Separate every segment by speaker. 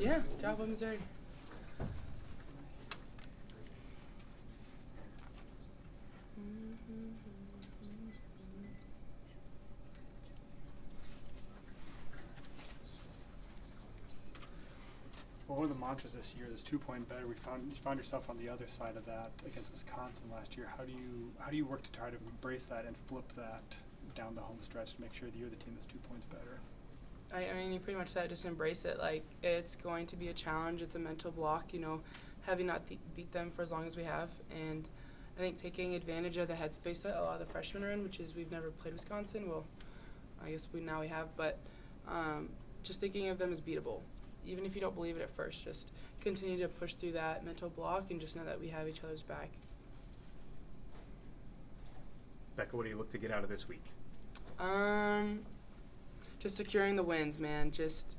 Speaker 1: Yeah, job with Missouri.
Speaker 2: Well, one of the mantras this year is 2 point better. You found yourself on the other side of that against Wisconsin last year. How do you work to try to embrace that and flip that down the home stretch to make sure that you're the team that's 2 points better?
Speaker 1: I mean, you pretty much said just embrace it. Like, it's going to be a challenge. It's a mental block, having not beat them for as long as we have. And I think taking advantage of the headspace that a lot of the freshmen are in, which is we've never played Wisconsin. Well, I guess now we have. But just thinking of them as beatable. Even if you don't believe it at first, just continue to push through that mental block and just know that we have each other's back.
Speaker 3: Bekka, what do you look to get out of this week?
Speaker 1: Just securing the wins, man. Just,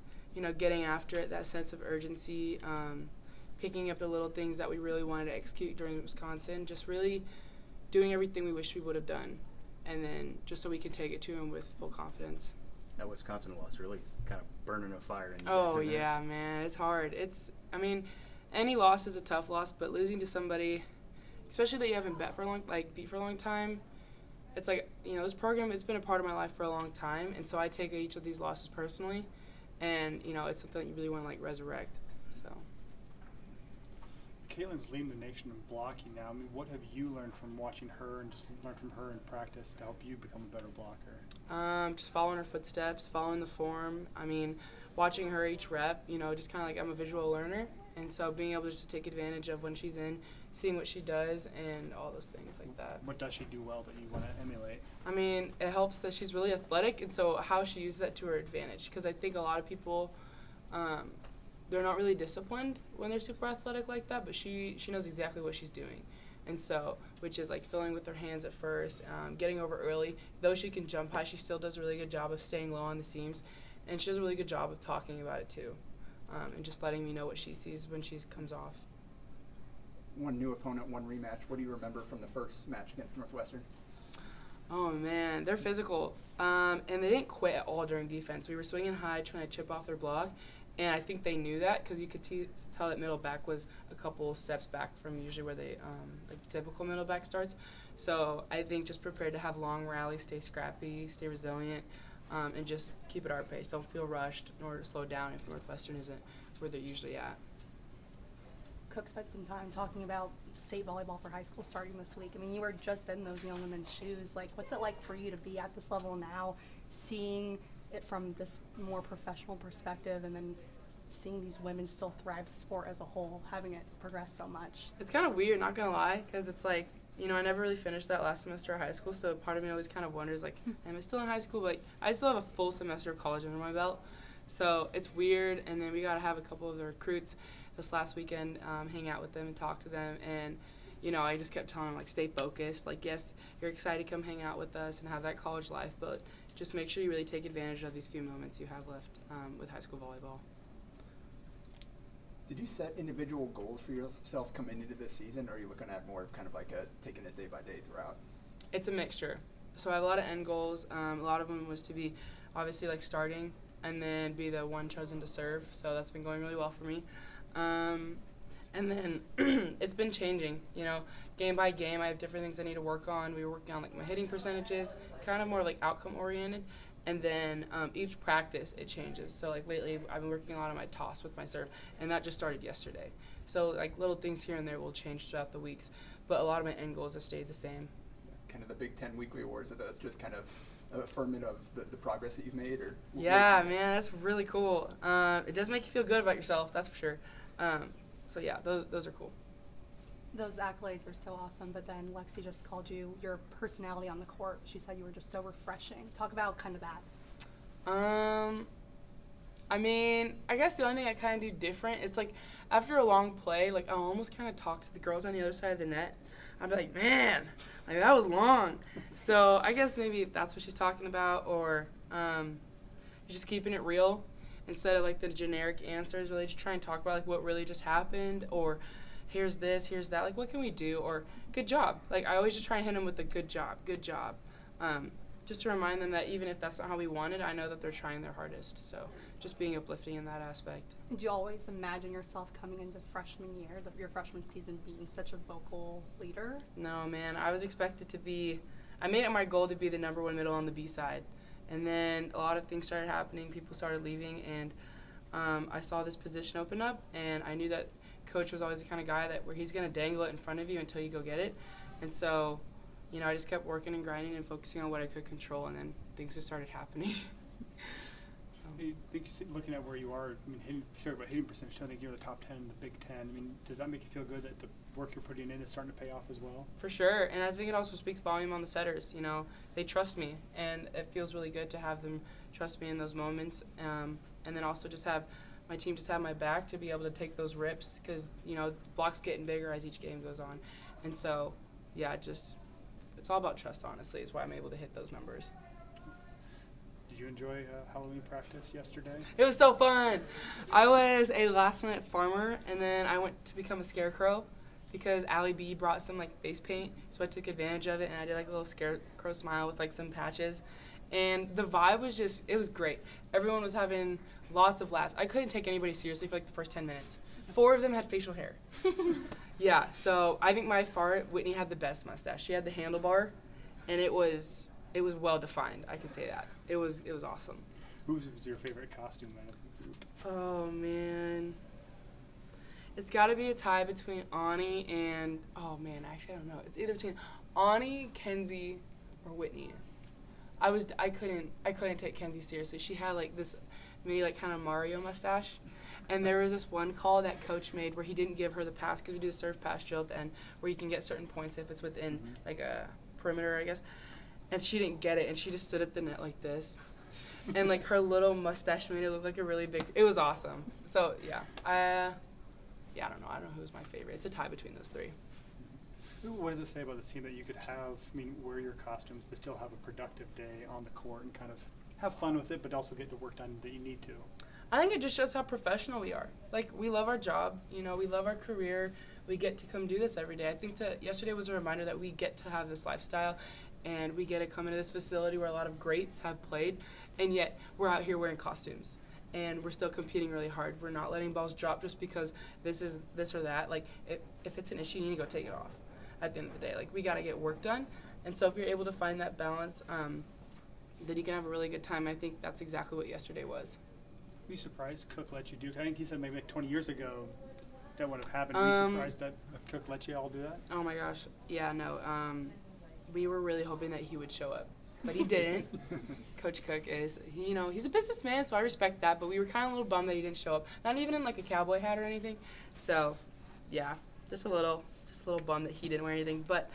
Speaker 1: getting after it, that sense of urgency, picking up the little things that we really wanted to execute during Wisconsin, just really doing everything we wish we would have done, and then just so we can take it to them with full confidence.
Speaker 3: That Wisconsin loss really is kind of burning a fire in you
Speaker 1: Oh,
Speaker 3: guys, isn't
Speaker 1: yeah,
Speaker 3: it?
Speaker 1: man. It's hard. Any loss is a tough loss, but losing to somebody, especially that you haven't beat for a long time, it's like, this program, it's been a part of my life for a long time, and so I take each of these losses personally, and, it's something that you really want to, resurrect, so.
Speaker 2: Caitlyn's leading the nation in blocking now. I mean, what have you learned from watching her and just learned from her in practice to help you become a better blocker?
Speaker 1: Just following her footsteps, following the form. Watching her each rep, just kind of like I'm a visual learner. And so being able just to take advantage of when she's in, seeing what she does, and all those things like that.
Speaker 2: What does she do well that you want to emulate?
Speaker 1: It helps that she's really athletic, and so how she uses that to her advantage. Because I think a lot of people, they're not really disciplined when they're super athletic like that, but she knows exactly what she's doing. And so, which is like filling with her hands at first, getting over early. Though she can jump high, she still does a really good job of staying low on the seams. And she does a really good job of talking about it too, and just letting me know what she sees when she comes off.
Speaker 4: One new opponent, one rematch. What do you remember from the first match against Northwestern?
Speaker 1: Oh, man, they're physical. And they didn't quit at all during defense. We were swinging high, trying to chip off their block. And I think they knew that because you could tell that middle back was a couple steps back from usually where they, the typical middle back starts. So I think just prepared to have long rallies, stay scrappy, stay resilient, and just keep at our pace. Don't feel rushed nor slow down if Northwestern isn't where they're usually at.
Speaker 5: Cook spent some time talking about state volleyball for high school starting this week. You were just in those young women's shoes. What's it like for you to be at this level now, seeing it from this more professional perspective, and then seeing these women still thrive the sport as a whole, having it progress so much?
Speaker 1: It's kind of weird, not gonna lie, because it's like, I never really finished that last semester of high school, so part of me always kind of wonders, am I still in high school? But I still have a full semester of college under my belt, so it's weird. And then we got to have a couple of the recruits this last weekend, hang out with them and talk to them, and I just kept telling them, stay focused. Yes, you're excited to come hang out with us and have that college life, but just make sure you really take advantage of these few moments you have left with high school volleyball.
Speaker 4: Did you set individual goals for yourself coming into this season, or are you looking at more of kind of taking it day by day throughout? It's
Speaker 1: a mixture. So I have a lot of end goals. A lot of them was to be obviously starting and then be the one chosen to serve. So that's been going really well for me. And then it's been changing, game by game. I have different things I need to work on. We were working on my hitting percentages, kind of more outcome oriented. And then each practice, it changes. So, lately, I've been working a lot on my toss with my serve, and that just started yesterday. So, little things here and there will change throughout the weeks, but a lot of my end goals have stayed the same.
Speaker 4: Kind of the Big Ten weekly awards, are those just kind of a affirmation of the progress that you've made? Or
Speaker 1: Yeah, man, that's really cool. It does make you feel good about yourself, that's for sure. So, yeah, those are cool.
Speaker 5: Those accolades are so awesome, but then Lexi just called you your personality on the court. She said you were just so refreshing. Talk about kind of that.
Speaker 1: I guess the only thing I kind of do different, it's after a long play, I'll almost kind of talk to the girls on the other side of the net. I'd be like, man, that was long. So I guess maybe that's what she's talking about, or just keeping it real instead of the generic answers, really just try and talk about what really just happened, or here's this, here's that, what can we do, or good job. I always just try and hit them with a good job, just just to remind them that even if that's not how we wanted, I know that they're trying their hardest. So just being uplifting in that aspect.
Speaker 5: Did you always imagine yourself coming into freshman year, your freshman season, being such a vocal leader?
Speaker 1: No, man. I was expected to be – I made it my goal to be the #1 middle on the B side. And then a lot of things started happening. People started leaving, and I saw this position open up, and I knew that Coach was always the kind of guy that where he's going to dangle it in front of you until you go get it. And so, I just kept working and grinding and focusing on what I could control, and then things just started happening.
Speaker 2: I think looking at where you are, I mean, hitting percentage, I think you're the top 10 in the Big Ten. I mean, does that make you feel good that the work you're putting in is starting to pay off as well?
Speaker 1: For sure, and I think it also speaks volume on the setters. They trust me, and it feels really good to have them trust me in those moments. And then also just have my team just have my back to be able to take those rips because, blocks getting bigger as each game goes on. And so, yeah, it's all about trust, honestly, is why I'm able to hit those numbers.
Speaker 2: Did you enjoy Halloween practice yesterday?
Speaker 1: It was so fun. I was a last-minute farmer, and then I went to become a scarecrow because Allie B brought some, face paint, so I took advantage of it, and I did, a little scarecrow smile with, some patches. And the vibe was it was great. Everyone was having lots of laughs. I couldn't take anybody seriously for, the first 10 minutes. 4 of them had facial hair. Yeah, so I think by far Whitney had the best mustache. She had the handlebar, and it was well defined. I can say that. It was awesome.
Speaker 2: Who was your favorite costume out of the group?
Speaker 1: Oh man, it's got to be a tie between Ani and actually I don't know. It's either between Ani, Kenzie, or Whitney. I couldn't take Kenzie seriously. She had this mini kind of Mario mustache. And there was this one call that Coach made where he didn't give her the pass because we do a serve pass drill at the end where you can get certain points if it's within a perimeter, I guess. And she didn't get it, and she just stood at the net like this. And her little mustache made it look like a really big. It was awesome. So yeah, I don't know. I don't know who's my favorite. It's a tie between those 3.
Speaker 2: What does it say about the team that you could wear your costumes but still have a productive day on the court and kind of have fun with it, but also get the work done that you need to?
Speaker 1: I think it just shows how professional we are. We love our job, we love our career. We get to come do this every day. I think yesterday was a reminder that we get to have this lifestyle and we get to come into this facility where a lot of greats have played, and yet we're out here wearing costumes. And we're still competing really hard. We're not letting balls drop just because this is this or that. If it's an issue, you need to go take it off at the end of the day. We got to get work done. And so if you're able to find that balance, then you can have a really good time. I think that's exactly what yesterday was.
Speaker 2: Were you surprised Cook let you do it? I think he said maybe 20 years ago that would have happened. Were you surprised that Cook let you all do that?
Speaker 1: Oh my gosh. Yeah, no. We were really hoping that he would show up, but he didn't. Coach Cook is, he's a businessman, so I respect that, but we were kind of a little bummed that he didn't show up. Not even in a cowboy hat or anything. So, yeah, just a little bummed that he didn't wear anything. But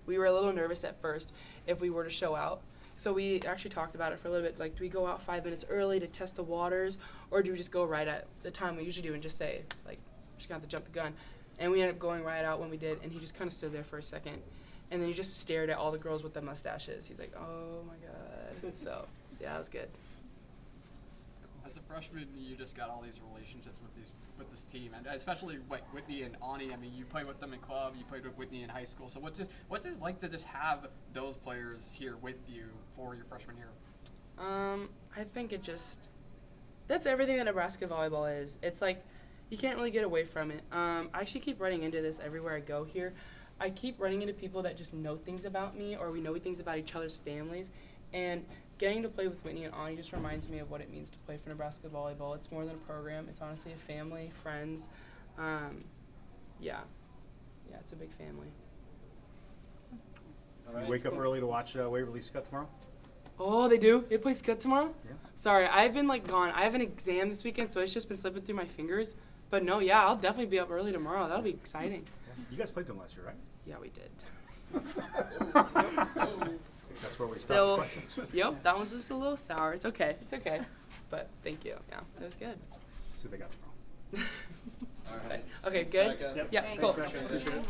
Speaker 1: we were a little nervous at first if we were to show out. So we actually talked about it for a little bit. Do we go out 5 minutes early to test the waters, or do we just go right at the time we usually do and just say, just gonna have to jump the gun? And we ended up going right out when we did, and he just kind of stood there for a second. And then he just stared at all the girls with the mustaches. He's like, oh my God. So, yeah, it was good.
Speaker 6: As a freshman, you just got all these relationships with this team, and especially Whitney and Ani. I mean, you played with them in club, you played with Whitney in high school. So what's it like to just have those players here with you for your freshman year?
Speaker 1: I think that's everything that Nebraska Volleyball is. It's you can't really get away from it. I actually keep running into this everywhere I go here. I keep running into people that just know things about me, or we know things about each other's families, and getting to play with Whitney and Ani just reminds me of what it means to play for Nebraska Volleyball. It's more than a program. It's honestly a family, friends. Yeah, it's a big family.
Speaker 3: You wake up early to watch Waverly Scott tomorrow?
Speaker 1: Oh, they do? They play Scott tomorrow?
Speaker 3: Yeah.
Speaker 1: Sorry, I've been gone. I have an exam this weekend, so it's just been slipping through my fingers. But no, yeah, I'll definitely be up early tomorrow. That'll be exciting.
Speaker 3: You guys played them last year, right?
Speaker 1: Yeah, we did.
Speaker 3: That's where we
Speaker 1: Still,
Speaker 3: stopped the questions.
Speaker 1: Yep, that one's just a little sour. It's okay. But thank you. Yeah, it was good.
Speaker 3: See what they got tomorrow.
Speaker 1: Okay, good?
Speaker 2: Yep.
Speaker 1: Yeah,
Speaker 2: Thanks,
Speaker 1: cool.
Speaker 2: Becca. Appreciate it.